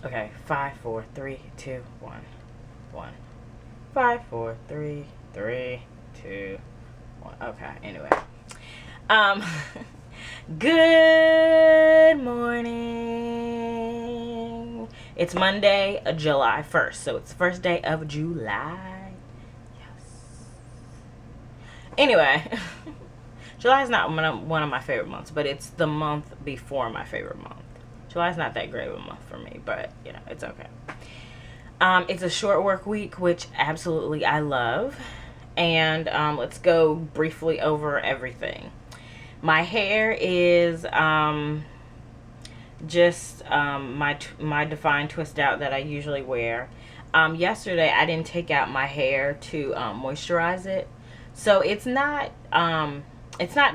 Okay, 5, 4, 3, 2, 1, 1. 5, 4, 3, 3, 2, 1. Okay, anyway. Good morning. It's Monday, July 1st. So it's the first day of July. Yes. Anyway, July is not one of my favorite months, but it's the month before my favorite month. July's not that great of a month for me, but you know, it's okay. It's a short work week, which absolutely I love. And let's go briefly over everything. My hair is just my defined twist out that I usually wear. Yesterday I didn't take out my hair to moisturize it, so it's not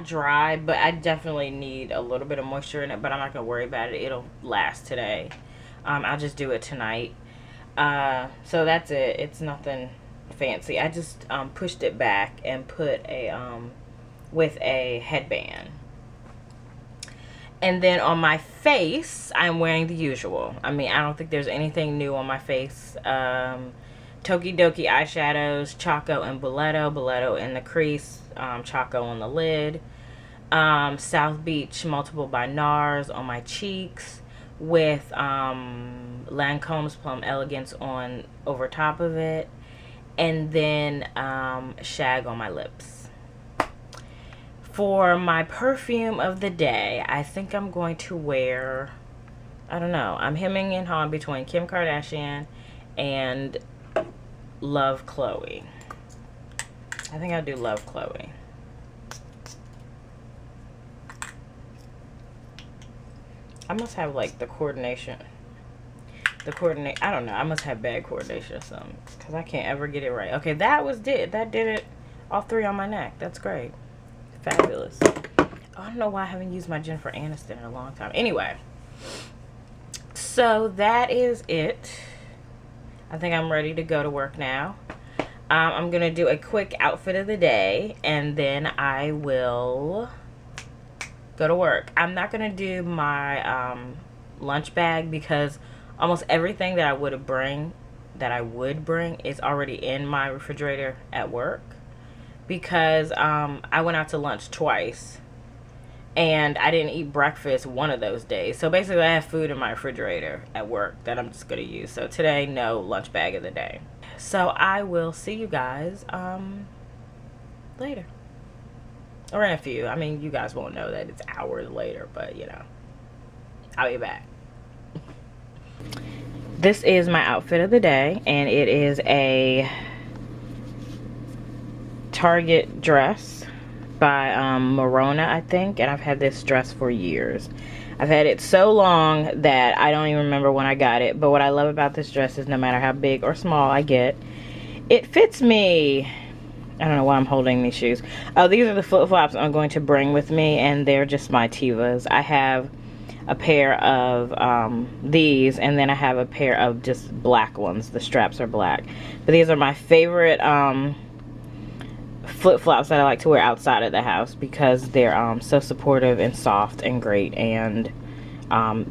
dry, but I definitely need a little bit of moisture in it, but I'm not gonna worry about it. It'll last today. I'll just do it tonight. So that's it. It's nothing fancy. I just pushed it back and put a with a headband. And then on my face, I'm wearing the usual. I mean, I don't think there's anything new on my face. Tokidoki eyeshadows, Choco and Boleto in the crease, Choco on the lid. South Beach Multiple by NARS on my cheeks with Lancome's Plum Elegance on over top of it. And then Shag on my lips. For my perfume of the day, I think I'm going to wear, I don't know, I'm hemming and hawing between Kim Kardashian and Love Chloe. I think I'll do Love Chloe. I must have like the coordination. I don't know. I must have bad coordination or something, because I can't ever get it right. Okay, that did it. All three on my neck. That's great. Fabulous. Oh, I don't know why I haven't used my Jennifer Aniston in a long time. Anyway, so that is it. I think I'm ready to go to work now. I'm going to do a quick outfit of the day, and then I will go to work. I'm not going to do my lunch bag because almost everything that I would bring is already in my refrigerator at work, because I went out to lunch twice and I didn't eat breakfast one of those days. So basically I have food in my refrigerator at work that I'm just going to use. So today, no lunch bag of the day. So I will see you guys later. Or in a few. I mean, you guys won't know that it's hours later, but you know, I'll be back. This is my outfit of the day, and it is a Target dress by Morona, I think, and I've had this dress for years. I've had it so long that I don't even remember when I got it, but what I love about this dress is no matter how big or small I get, it fits me. I don't know why I'm holding these shoes. Oh, these are the flip-flops I'm going to bring with me, and they're just my Tevas. I have a pair of these, and then I have a pair of just black ones. The straps are black, but these are my favorite flip-flops that I like to wear outside of the house because they're so supportive and soft and great, and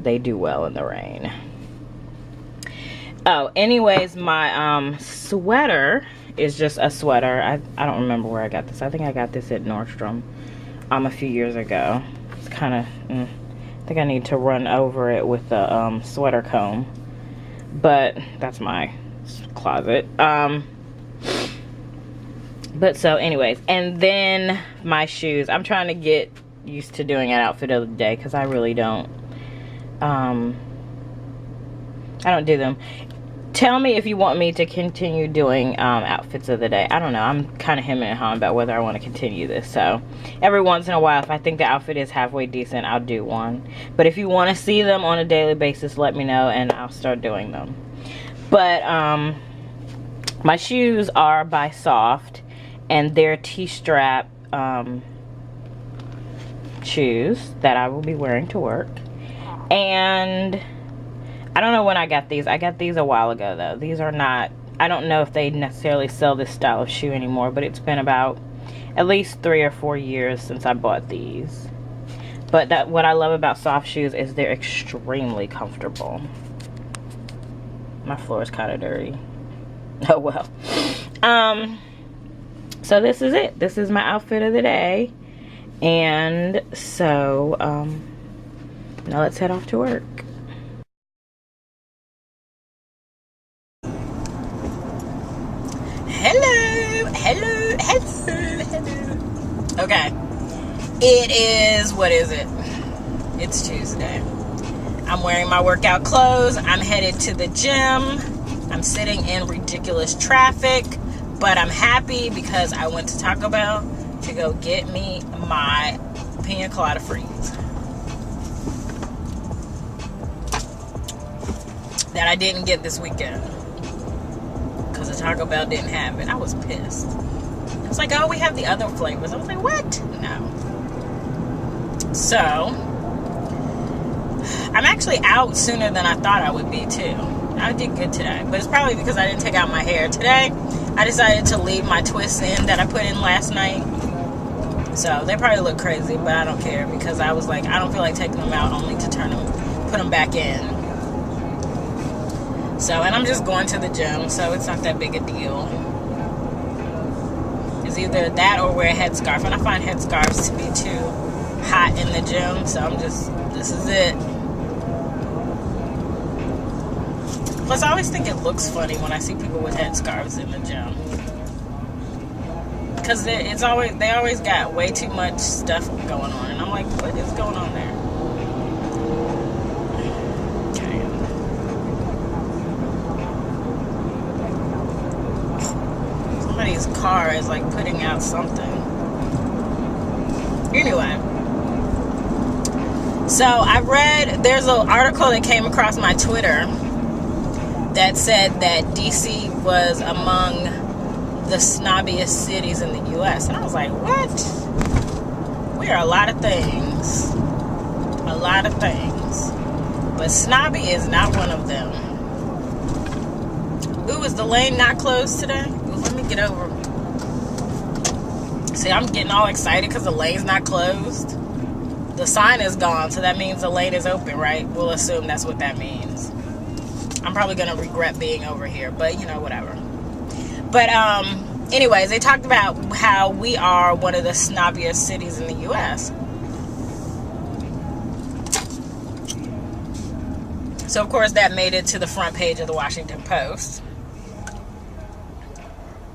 they do well in the rain. Oh, anyways, my sweater is just a sweater. I don't remember where I got this. I think I got this at Nordstrom a few years ago. It's kind of I think I need to run over it with the sweater comb, but that's my closet. But so anyways, and then my shoes. I'm trying to get used to doing an outfit of the day because I really don't I don't do them. Tell me if you want me to continue doing outfits of the day. I don't know. I'm kind of hemming and hawing about whether I want to continue this. So every once in a while, if I think the outfit is halfway decent, I'll do one. But if you want to see them on a daily basis, let me know and I'll start doing them. But my shoes are by Soft, and they're T-strap shoes that I will be wearing to work. And I don't know when I got these. I got these a while ago though. These are not, I don't know if they necessarily sell this style of shoe anymore, but it's been about at least 3 or 4 years since I bought these. But what I love about Soft shoes is they're extremely comfortable. My floor is kind of dirty. Oh well. So this is it. This is my outfit of the day. And so now let's head off to work. Hello. Okay. It is, what is it? It's Tuesday. I'm wearing my workout clothes. I'm headed to the gym. I'm sitting in ridiculous traffic, but I'm happy because I went to Taco Bell to go get me my pina colada freeze that I didn't get this weekend because the Taco Bell didn't have it. I was pissed. I was like, oh, we have the other flavors. I was like, what? No. So I'm actually out sooner than I thought I would be too. I did good today, but it's probably because I didn't take out my hair today. I decided to leave my twists in that I put in last night. So they probably look crazy, but I don't care because I was like, I don't feel like taking them out only to put them back in. So, and I'm just going to the gym, so it's not that big a deal. It's either that or wear a headscarf, and I find headscarves to be too hot in the gym, so this is it. Plus, I always think it looks funny when I see people with headscarves in the gym. Because they always got way too much stuff going on. And I'm like, what is going on there? Okay. Somebody's car is like putting out something. Anyway. So there's an article that came across my Twitter that said that DC was among the snobbiest cities in the U.S. And I was like, what? We are a lot of things. A lot of things. But snobby is not one of them. Ooh, is the lane not closed today? Ooh, let me get over. See, I'm getting all excited because the lane's not closed. The sign is gone, so that means the lane is open, right? We'll assume that's what that means. I'm probably going to regret being over here, but, you know, whatever. But, anyways, they talked about how we are one of the snobbiest cities in the U.S. So, of course, that made it to the front page of the Washington Post.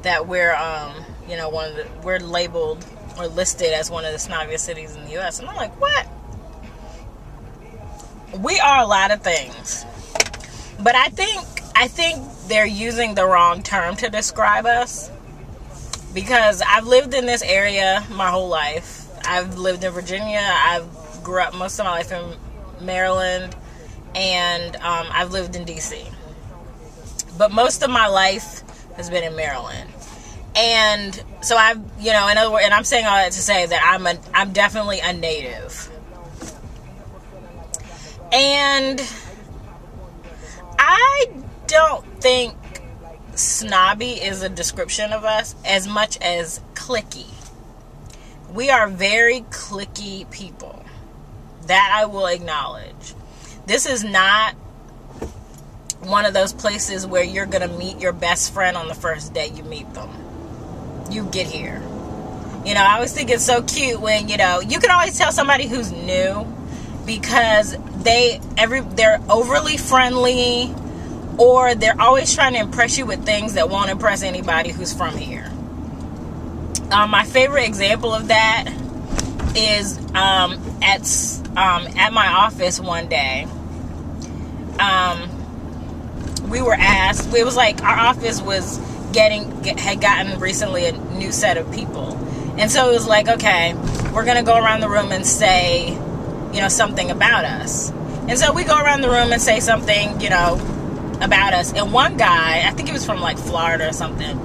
That we're, you know, we're labeled or listed as one of the snobbiest cities in the U.S. And I'm like, what? We are a lot of things. But I think they're using the wrong term to describe us. Because I've lived in this area my whole life. I've lived in Virginia. I've grew up most of my life in Maryland. And I've lived in D.C. But most of my life has been in Maryland. And so I've, you know, in other words, and I'm saying all that to say that I'm definitely a native. And I don't think snobby is a description of us as much as cliquey. We are very cliquey people. That I will acknowledge. This is not one of those places where you're going to meet your best friend on the first day you meet them. You get here. You know, I always think it's so cute when, you know, you can always tell somebody who's new because they're overly friendly, or they're always trying to impress you with things that won't impress anybody who's from here. My favorite example of that is at my office one day. We were asked. It was like our office had gotten recently a new set of people, and so it was like, okay, we're gonna go around the room and say, you know, something about us. And so we go around the room and say something, you know, about us. And one guy, I think he was from like Florida or something,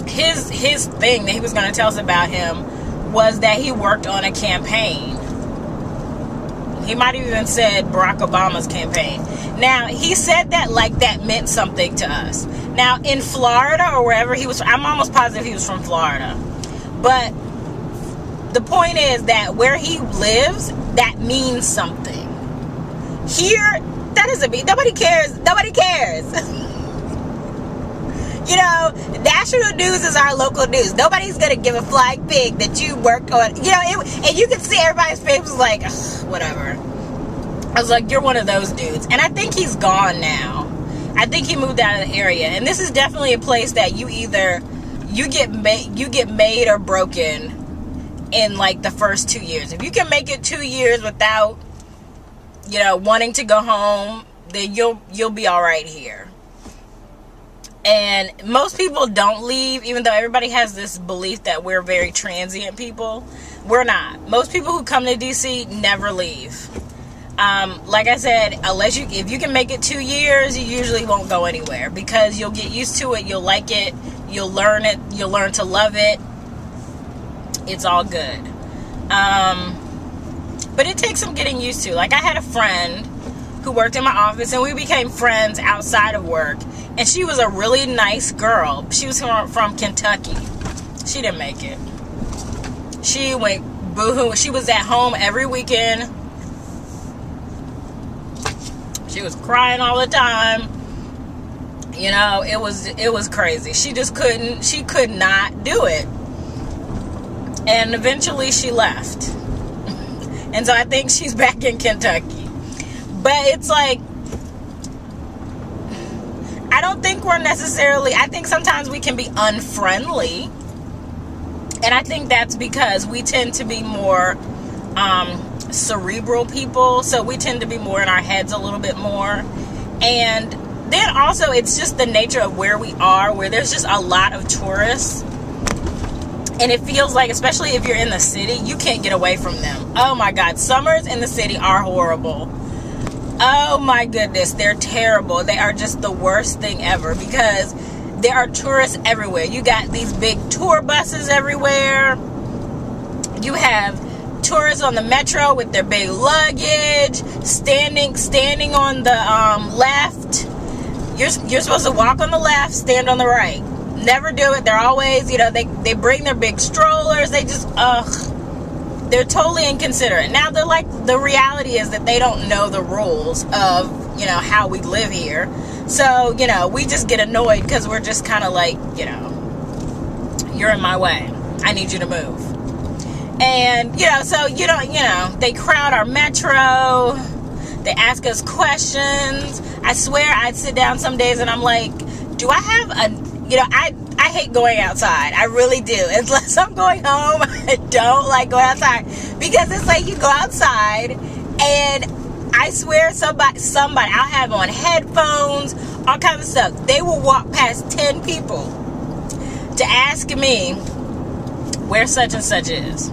his thing that he was going to tell us about him was that he worked on a campaign. He might have even said Barack Obama's campaign. Now, he said that like that meant something to us. Now, in Florida or wherever he was, I'm almost positive he was from Florida. But the point is that where he lives, that means something. Here, that doesn't mean nobody cares. Nobody cares. You know, national news is our local news. Nobody's gonna give a flying pig that you work on. You know, and you can see everybody's face was like, whatever. I was like, you're one of those dudes. And I think he's gone now. I think he moved out of the area. And this is definitely a place that you either you get made or broken in like the first 2 years. If you can make it 2 years without, you know, wanting to go home, then you'll be all right here. And most people don't leave, even though everybody has this belief that we're very transient people. We're not. Most people who come to DC never leave. Like I said, if you can make it 2 years, you usually won't go anywhere because you'll get used to it, you'll like it, you'll learn to love it. It's all good. But it takes some getting used to. Like I had a friend who worked in my office and we became friends outside of work. And she was a really nice girl. She was from Kentucky. She didn't make it. She went boohoo. She was at home every weekend. She was crying all the time. You know, it was crazy. She just could not do it. And eventually she left. And so I think she's back in Kentucky. But it's like, I don't think I think sometimes we can be unfriendly. And I think that's because we tend to be more cerebral people. So we tend to be more in our heads a little bit more. And then also it's just the nature of where we are, where there's just a lot of tourists. And it feels like, especially if you're in the city, you can't get away from them. Oh my God, summers in the city are horrible. Oh my goodness, they're terrible. They are just the worst thing ever because there are tourists everywhere. You got these big tour buses everywhere. You have tourists on the metro with their big luggage, standing on the left. You're supposed to walk on the left, stand on the right. Never do it. They're always, you know, they bring their big strollers. They just, they're totally inconsiderate. Now, the reality is that they don't know the rules of, you know, how we live here. So, you know, we just get annoyed because we're just kind of like, you know, you're in my way. I need you to move. And, you know, so, you know, they crowd our metro. They ask us questions. I swear I'd sit down some days and I'm like, do I have you know, I hate going outside. I really do. Unless I'm going home, I don't like going outside. Because it's like you go outside and I swear somebody, I'll have on headphones, all kinds of stuff. They will walk past 10 people to ask me where such and such is.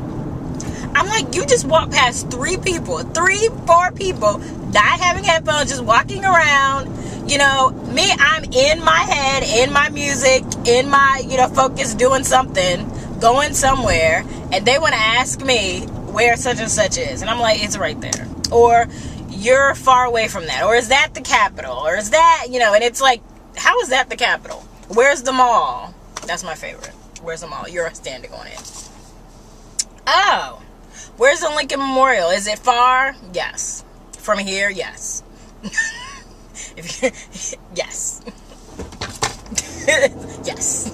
I'm like, you just walk past 3 people, 4 people, not having headphones, just walking around. You know, me, I'm in my head, in my music, in my, you know, focus, doing something, going somewhere, and they want to ask me where such and such is. And I'm like, it's right there. Or, you're far away from that. Or, is that the Capitol? Or, is that, you know, and it's like, how is that the Capitol? Where's the mall? That's my favorite. Where's the mall? You're standing on it. Oh, where's the Lincoln Memorial? Is it far? Yes. From here? Yes. Yes. Yes.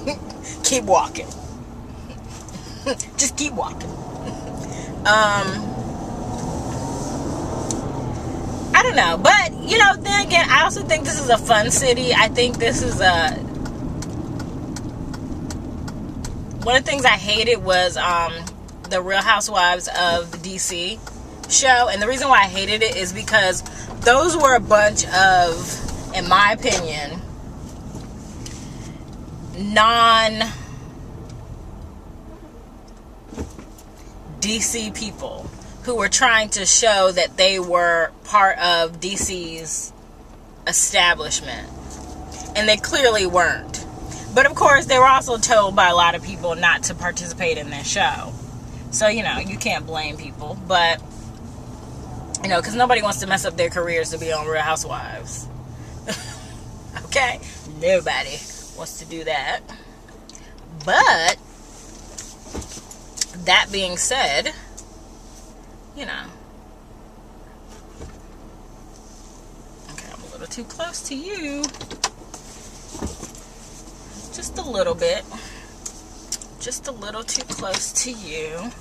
Keep walking. Just keep walking. I don't know, but you know, then again, I also think this is a fun city. I think this is one of the things I hated was the Real Housewives of the DC show, and the reason why I hated it is because those were a bunch of, in my opinion, non-DC people who were trying to show that they were part of DC's establishment. And they clearly weren't. But of course, they were also told by a lot of people not to participate in their show. So, you know, you can't blame people. But, you know, because nobody wants to mess up their careers to be on Real Housewives. Okay? Nobody wants to do that. But, that being said, you know. Okay. little too close to you. Just a little bit. Just a little too close to you.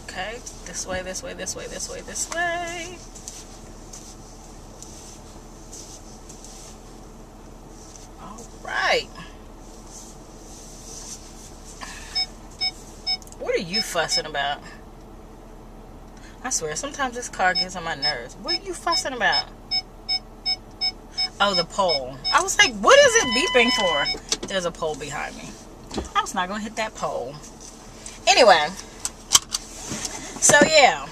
Okay, this way, this way, this way, this way, this way. All right. What are you fussing about? I swear, sometimes this car gets on my nerves. What are you fussing about? Oh, the pole. I was like, what is it beeping for? There's a pole behind me. I was not going to hit that pole. Anyway. So, yeah.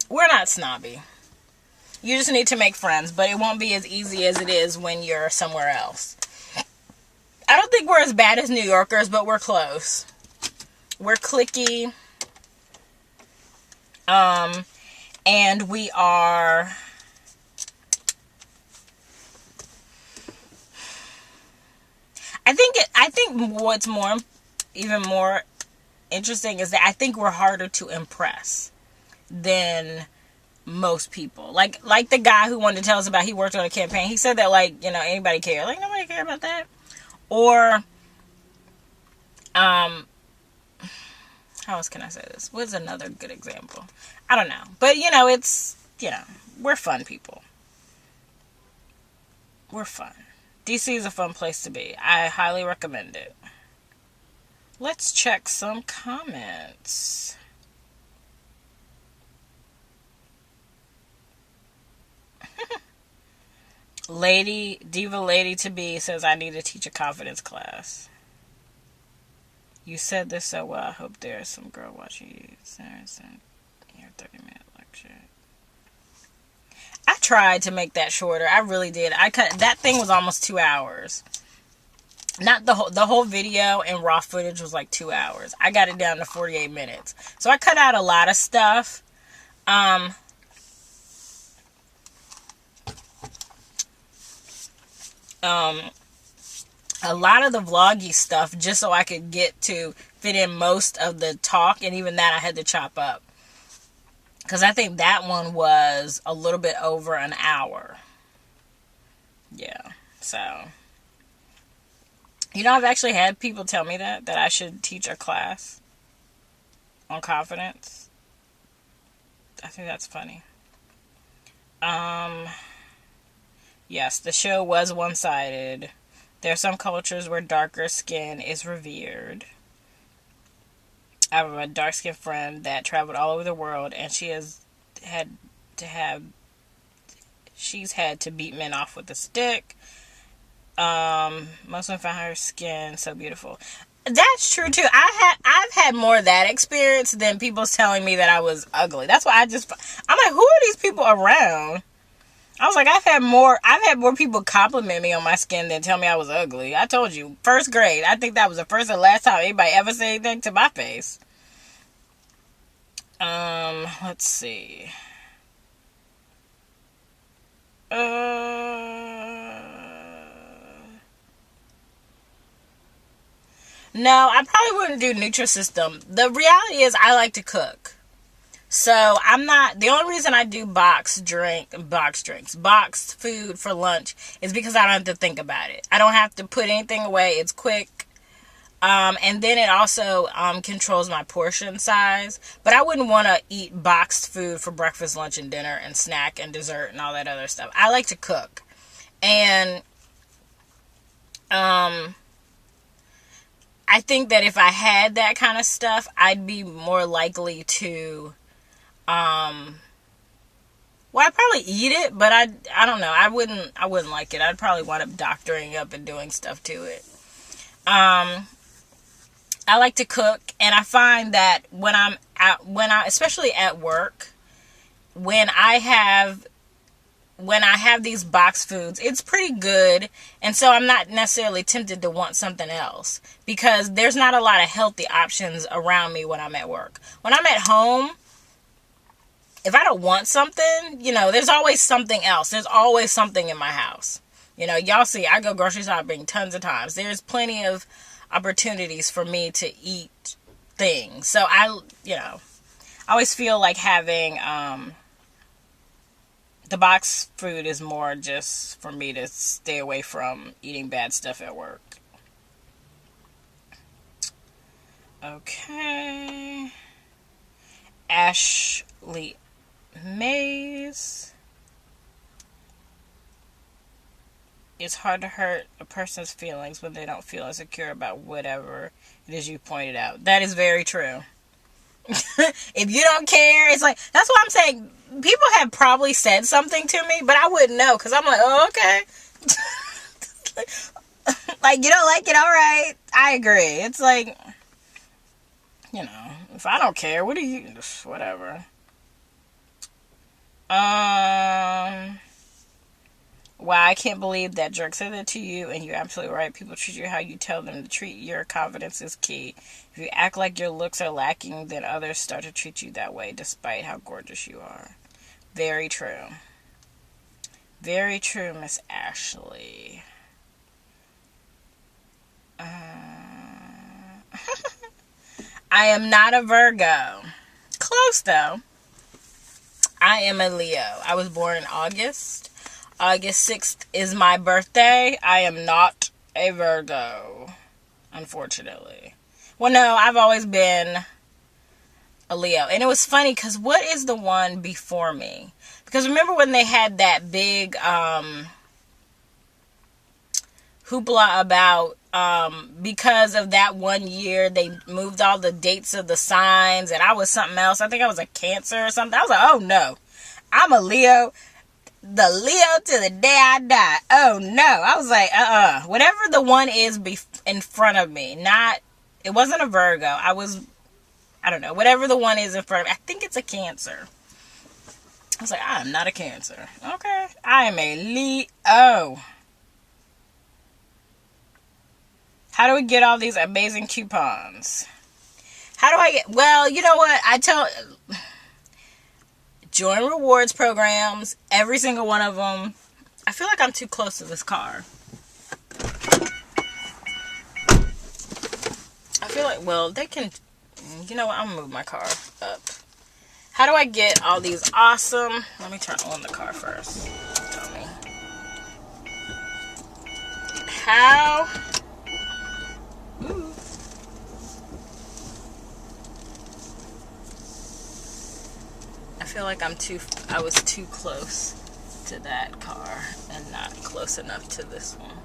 We're not snobby. You just need to make friends, but it won't be as easy as it is when you're somewhere else. I don't think we're as bad as New Yorkers, but we're close. We're cliquey. And we are... I think what's even more interesting is that I think we're harder to impress than most people. Like the guy who wanted to tell us about he worked on a campaign. He said that, like, you know, anybody care. Like, nobody care about that. Or, how else can I say this? What's another good example? I don't know. But, you know, it's, you know, we're fun people. We're fun. DC is a fun place to be. I highly recommend it. Let's check some comments. Diva Lady to Be says, I need to teach a confidence class. You said this so well. I hope there's some girl watching you. Your 30-minute lecture. I tried to make that shorter. I really did. That thing was almost 2 hours. Not the whole video and raw footage was like 2 hours. I got it down to 48 minutes. So I cut out a lot of stuff. A lot of the vloggy stuff just so I could get to fit in most of the talk, and even that I had to chop up. Because I think that one was a little bit over an hour. Yeah, so... You know, I've actually had people tell me that I should teach a class on confidence. I think that's funny. Yes, the show was one-sided. There are some cultures where darker skin is revered. I have a dark-skinned friend that traveled all over the world, and she's had to beat men off with a stick. Most women find her skin so beautiful. That's true too. I've had more of that experience than people telling me that I was ugly. That's why I'm like, who are these people around? I was like, I've had more people compliment me on my skin than tell me I was ugly. I told you, first grade. I think that was the first and last time anybody ever said anything to my face. Let's see. No, I probably wouldn't do Nutrisystem. The reality is I like to cook. So the only reason I do boxed food for lunch is because I don't have to think about it. I don't have to put anything away. It's quick. And then it also controls my portion size. But I wouldn't want to eat boxed food for breakfast, lunch, and dinner, and snack, and dessert, and all that other stuff. I like to cook. And I think that if I had that kind of stuff, I'd be more likely to, I'd probably eat it, but I don't know. I wouldn't like it. I'd probably wind up doctoring up and doing stuff to it. I like to cook, and I find that especially at work, when I have these box foods, it's pretty good. And so I'm not necessarily tempted to want something else because there's not a lot of healthy options around me when I'm at work. When I'm at home, if I don't want something, you know, there's always something else. There's always something in my house. You know, y'all see, I go grocery shopping tons of times. There's plenty of opportunities for me to eat things. So I always feel like having, The box food is more just for me to stay away from eating bad stuff at work. Okay. Ashley Mays. It's hard to hurt a person's feelings when they don't feel insecure about whatever it is you pointed out. That is very true. If you don't care, it's like, that's what I'm saying. People have probably said something to me, but I wouldn't know, because I'm like, oh, okay. Like, you don't like it, all right. I agree. It's like, you know, if I don't care, what do you, whatever. Wow, I can't believe that jerk said that to you, and you're absolutely right. People treat you how you tell them to treat. Your confidence is key. If you act like your looks are lacking, then others start to treat you that way, despite how gorgeous you are. Very true. Very true, Miss Ashley. I am not a Virgo. Close, though. I am a Leo. I was born in August. August 6th is my birthday. I am not a Virgo, unfortunately. Well, no, I've always been a Leo. And it was funny, because what is the one before me? Because remember when they had that big hoopla about, because of that one year, they moved all the dates of the signs, and I was something else. I think I was a Cancer or something. I was like, oh no, I'm a Leo. The Leo to the day I die. Oh no. I was like, whatever the one is in front of me. It wasn't a Virgo. I don't know. Whatever the one is in front of me. I think it's a Cancer. I was like, I am not a Cancer. Okay. I am a Leo. How do we get all these amazing coupons? Well, you know what? Join rewards programs, every single one of them. I feel like I'm too close to this car. I feel like, well, they can, you know what, I'm gonna move my car up. How do I get all these awesome, let me turn on the car first. Tell me. How, ooh. I feel like I was too close to that car and not close enough to this one.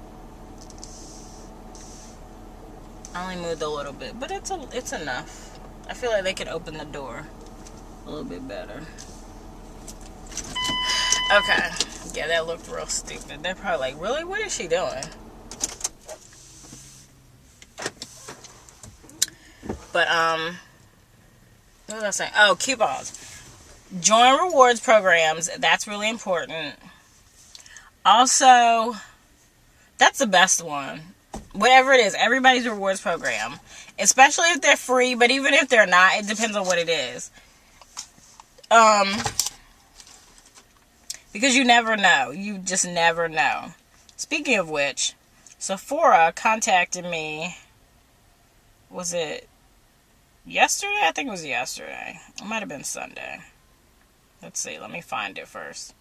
I only moved a little bit, but it's enough. I feel like they could open the door a little bit better. Okay. Yeah, that looked real stupid. They're probably like, really? What is she doing? But, what was I saying? Oh, coupons. Join rewards programs. That's really important. Also, that's the best one. Whatever it is, everybody's rewards program. Especially if they're free, but even if they're not, it depends on what it is. Because you never know. You just never know. Speaking of which, Sephora contacted me. Was it yesterday? I think it was yesterday. It might have been Sunday. Let's see. Let me find it first.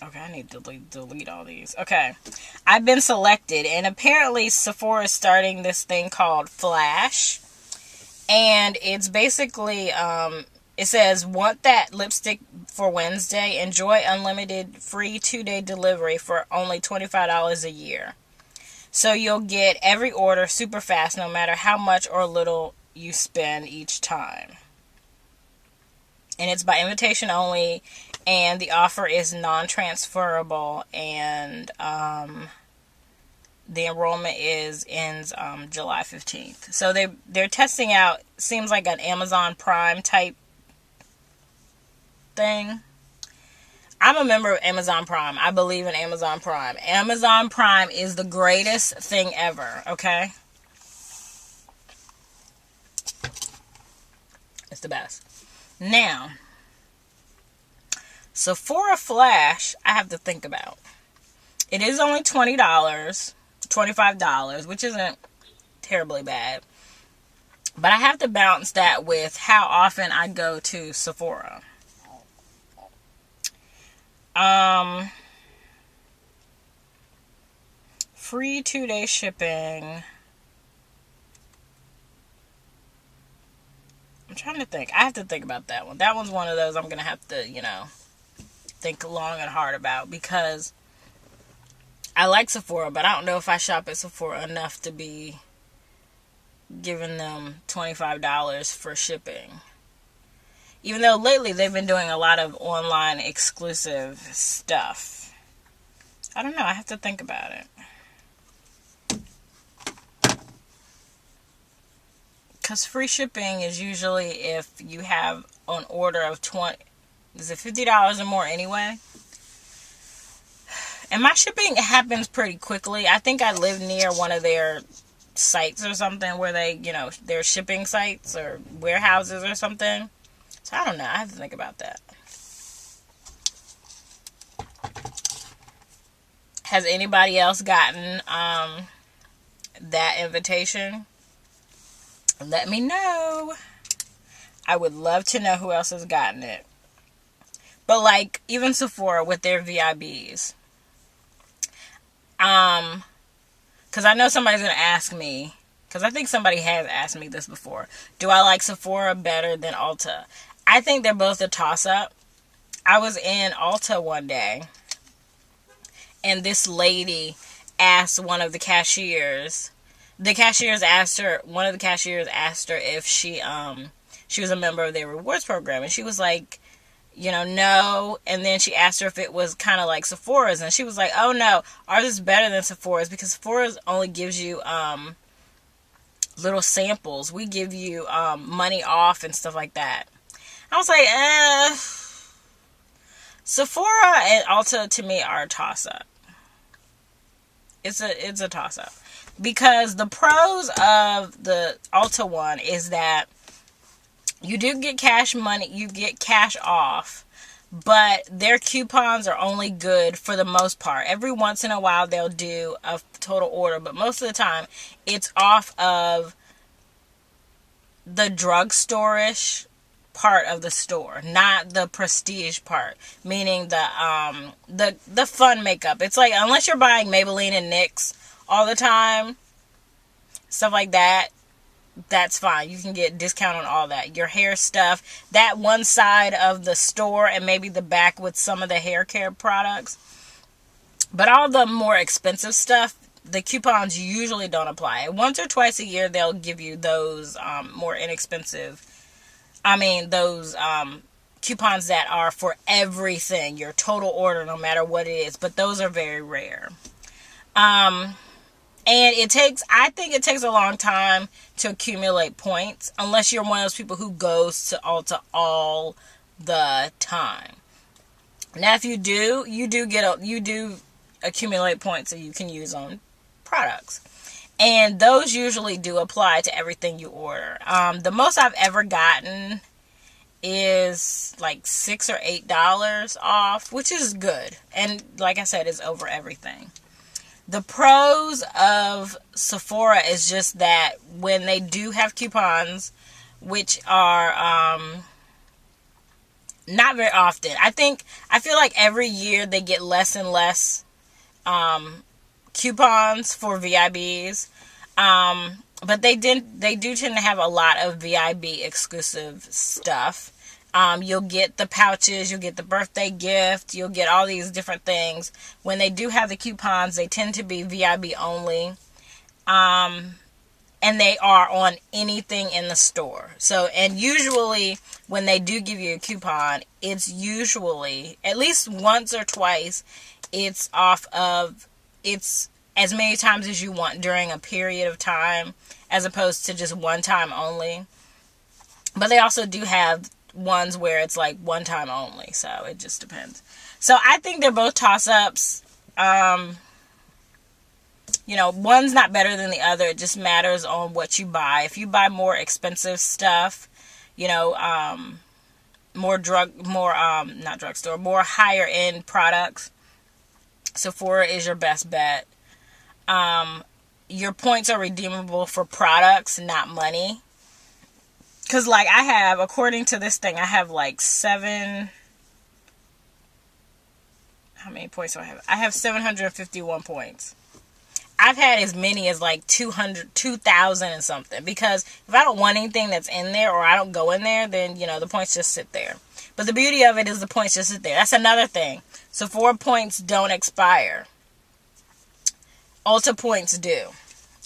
Okay, I need to delete all these. Okay. I've been selected. And apparently Sephora is starting this thing called Flash. And it's basically, it says, want that lipstick for Wednesday? Enjoy unlimited free 2-day delivery for only $25 a year. So you'll get every order super fast no matter how much or little you spend each time. And it's by invitation only, and the offer is non-transferable, and the enrollment ends July 15th. So they're testing out, seems like an Amazon Prime type thing. I'm a member of Amazon Prime. I believe in Amazon Prime. Amazon Prime is the greatest thing ever, okay? It's the best. Now, Sephora Flash, I have to think about. It is only $20, $25, which isn't terribly bad. But I have to balance that with how often I go to Sephora. Um, free 2-day shipping. I'm trying to think. I have to think about that one. That one's one of those I'm going to have to, think long and hard about, because I like Sephora, but I don't know if I shop at Sephora enough to be giving them $25 for shipping. Even though lately they've been doing a lot of online exclusive stuff. I don't know. I have to think about it. Because free shipping is usually if you have an order of is it $50 or more anyway? And my shipping happens pretty quickly. I think I live near one of their sites or something where they, their shipping sites or warehouses or something. So I don't know. I have to think about that. Has anybody else gotten that invitation? Let me know. I would love to know who else has gotten it. But like even Sephora with their VIBs. Because I know somebody's going to ask me, because I think somebody has asked me this before. Do I like Sephora better than Ulta? I think they're both a toss-up. I was in Ulta one day, and this lady asked one of the cashiers. One of the cashiers asked her if she was a member of their rewards program, and she was like, no. And then she asked her if it was kind of like Sephora's, and she was like, oh no, ours is better than Sephora's, because Sephora's only gives you little samples. We give you money off and stuff like that. I was like, Sephora and Ulta to me are a toss-up. It's a toss-up. Because the pros of the Ulta one is that you do get cash money, you get cash off, but their coupons are only good for the most part. Every once in a while they'll do a total order, but most of the time it's off of the drugstore-ish part of the store, not the prestige part, meaning the fun makeup. It's like, unless you're buying Maybelline and NYX all the time, stuff like that, that's fine. You can get discount on all that. Your hair stuff, that one side of the store, and maybe the back with some of the hair care products. But all the more expensive stuff, the coupons usually don't apply. Once or twice a year, they'll give you those more inexpensive, those coupons that are for everything, your total order, no matter what it is. But those are very rare. And I think it takes a long time to accumulate points, unless you're one of those people who goes to Ulta all the time. Now, if you do, you do accumulate points that you can use on products. And those usually do apply to everything you order. The most I've ever gotten is like $6 or $8 off, which is good. And like I said, it's over everything. The pros of Sephora is just that when they do have coupons, which are not very often. I feel like every year they get less and less coupons for VIBs. But they do tend to have a lot of VIB exclusive stuff. You'll get the pouches, you'll get the birthday gift, you'll get all these different things. When they do have the coupons, they tend to be VIB only. And they are on anything in the store. So, and usually when they do give you a coupon, it's usually, at least once or twice, it's as many times as you want during a period of time, as opposed to just one time only. But they also do have ones where it's like one time only, so it just depends. So I think they're both toss-ups. One's not better than the other. It just matters on what you buy. If you buy more expensive stuff, more higher end products, Sephora is your best bet. Your points are redeemable for products, not money. Because, like, according to this thing, I have, like, 7 How many points do I have? I have 751 points. I've had as many as like 2,000 and something. Because if I don't want anything that's in there or I don't go in there, then, you know, the points just sit there. But the beauty of it is the points just sit there. That's another thing. Sephora points don't expire. Ulta points do.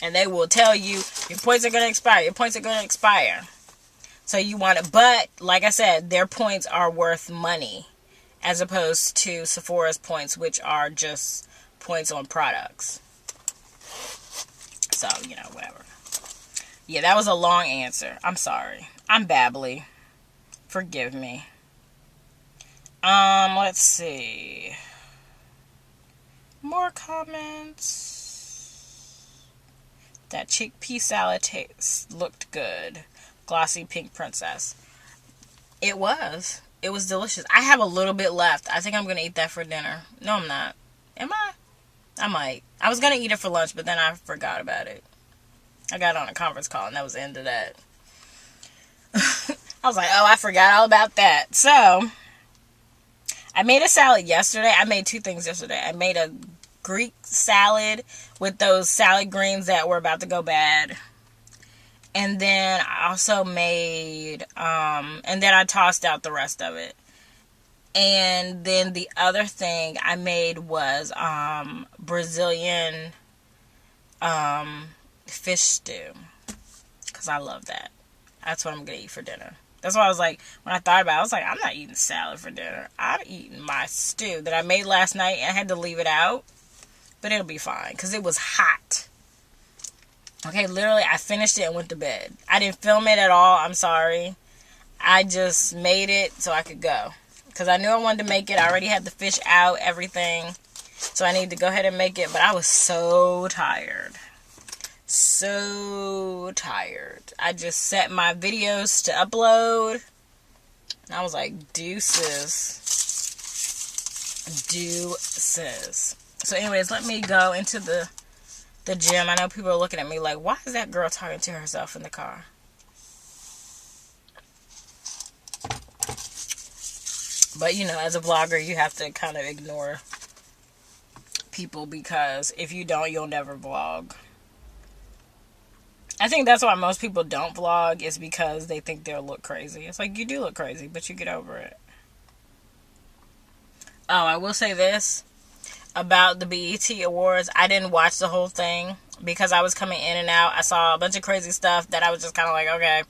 And they will tell you, your points are going to expire. Your points are going to expire. So you want it. But, like I said, their points are worth money. As opposed to Sephora's points, which are just points on products. So, you know, whatever. Yeah, that was a long answer. I'm sorry. I'm babbly. Forgive me. Let's see. More comments. That chickpea salad looked good. Glossy pink princess. It was. It was delicious. I have a little bit left. I think I'm going to eat that for dinner. No, I'm not. Am I? I might. I was going to eat it for lunch, but then I forgot about it. I got on a conference call, and that was the end of that. I was like, oh, I forgot all about that. So, I made a salad yesterday. I made two things yesterday. I made a Greek salad with those salad greens that were about to go bad. And then I also made, and then I tossed out the rest of it. And then the other thing I made was Brazilian fish stew. Because I love that. That's what I'm going to eat for dinner. That's why I was like, when I thought about it, I was like, I'm not eating salad for dinner. I'm eating my stew that I made last night. And I had to leave it out. But it'll be fine. Because it was hot. Okay, literally, I finished it and went to bed. I didn't film it at all. I'm sorry. I just made it so I could go. Because I knew I wanted to make it. I already had the fish out, everything. So I needed to go ahead and make it. But I was so tired. So tired. I just set my videos to upload. And I was like, deuces. Deuces. So anyways, let me go into the gym. I know people are looking at me like, why is that girl talking to herself in the car? But, you know, as a vlogger, you have to kind of ignore people because if you don't, you'll never vlog. I think that's why most people don't vlog is because they think they'll look crazy. It's like, you do look crazy, but you get over it. Oh, I will say this about the BET Awards. I didn't watch the whole thing because I was coming in and out. I saw a bunch of crazy stuff that I was just kind of like, okay.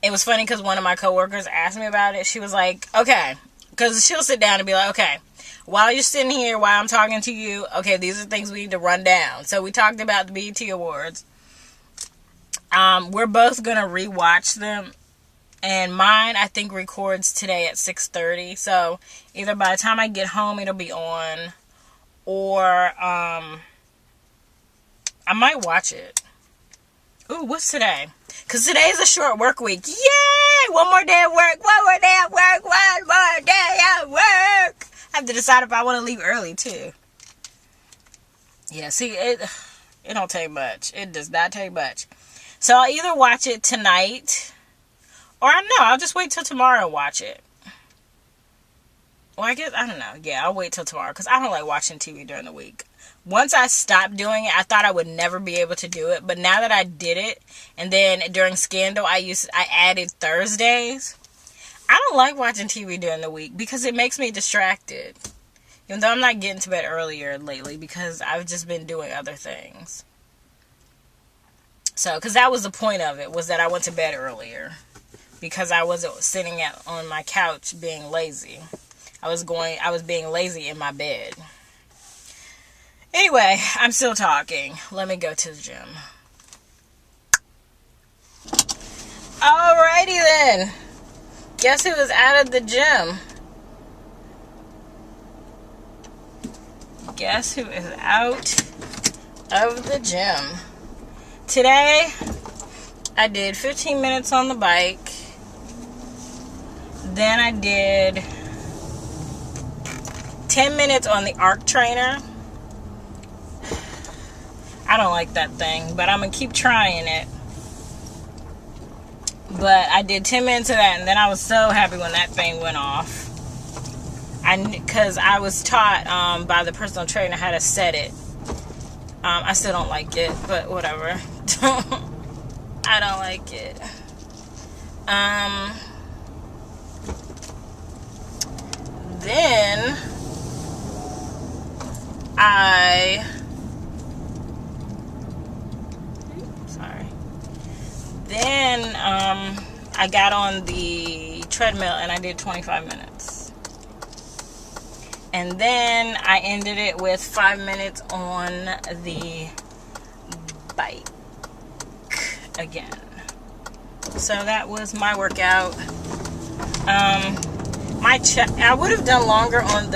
It was funny because one of my coworkers asked me about it. She was like, okay. Because she'll sit down and be like, okay, while you're sitting here, while I'm talking to you, okay, these are things we need to run down. So we talked about the BET Awards. We're both going to rewatch them. And mine, I think, records today at 6:30. So either by the time I get home, it'll be on. Or I might watch it. Ooh, what's today? Because today's a short work week. Yay! One more day at work. One more day at work. One more day at work. I have to decide if I want to leave early, too. Yeah, see, it don't take much. It does not take much. So I'll either watch it tonight, or I'll just wait till tomorrow and watch it. Well, I guess, I don't know. Yeah, I'll wait till tomorrow, because I don't like watching TV during the week. Once I stopped doing it, I thought I would never be able to do it. But now that I did it, and then during Scandal, I added Thursdays. I don't like watching TV during the week because it makes me distracted. Even though I'm not getting to bed earlier lately because I've just been doing other things. So, because that was the point of it, was that I went to bed earlier. Because I wasn't sitting on my couch being lazy. I was being lazy in my bed. Anyway, I'm still talking. Let me go to the gym. Alrighty then. Guess who is out of the gym? Guess who is out of the gym? Today, I did 15 minutes on the bike. Then I did 10 minutes on the arc trainer. I don't like that thing, but I'm going to keep trying it. But I did 10 minutes of that, and then I was so happy when that thing went off. because I was taught by the personal trainer how to set it. I still don't like it, but whatever. I don't like it. Then I got on the treadmill and I did 25 minutes. And then I ended it with 5 minutes on the bike again. So that was my workout. I would have done longer on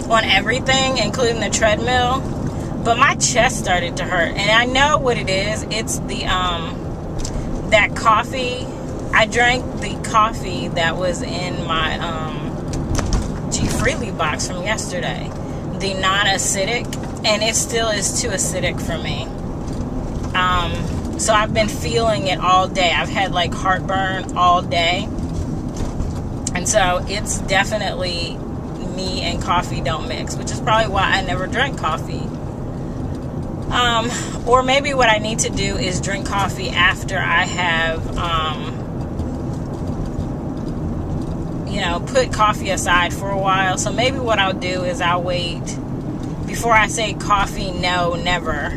on everything, including the treadmill, but my chest started to hurt, and I know what it is. It's the that coffee. I drank the coffee that was in my G Freely box from yesterday, the non-acidic, and it still is too acidic for me. So I've been feeling it all day. I've had like heartburn all day, and so it's definitely me and coffee don't mix, which is probably why I never drank coffee. Or maybe what I need to do is drink coffee after I have, put coffee aside for a while. So maybe what I'll do is I'll wait before I say coffee, no, never.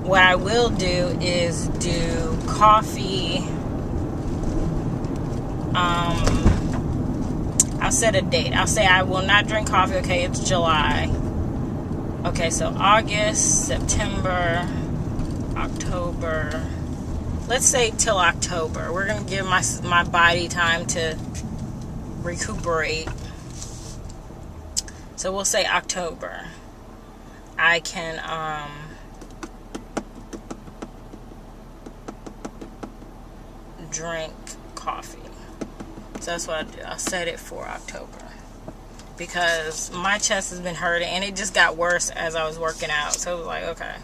What I will do is do coffee. I'll set a date. I'll say I will not drink coffee. Okay, it's July. Okay, so August, September, October. Let's say till October. We're going to give my body time to recuperate. So we'll say October. I can drink coffee. So that's what I'll do. I'll set it for October, because my chest has been hurting and it just got worse as I was working out. So it was like, okay.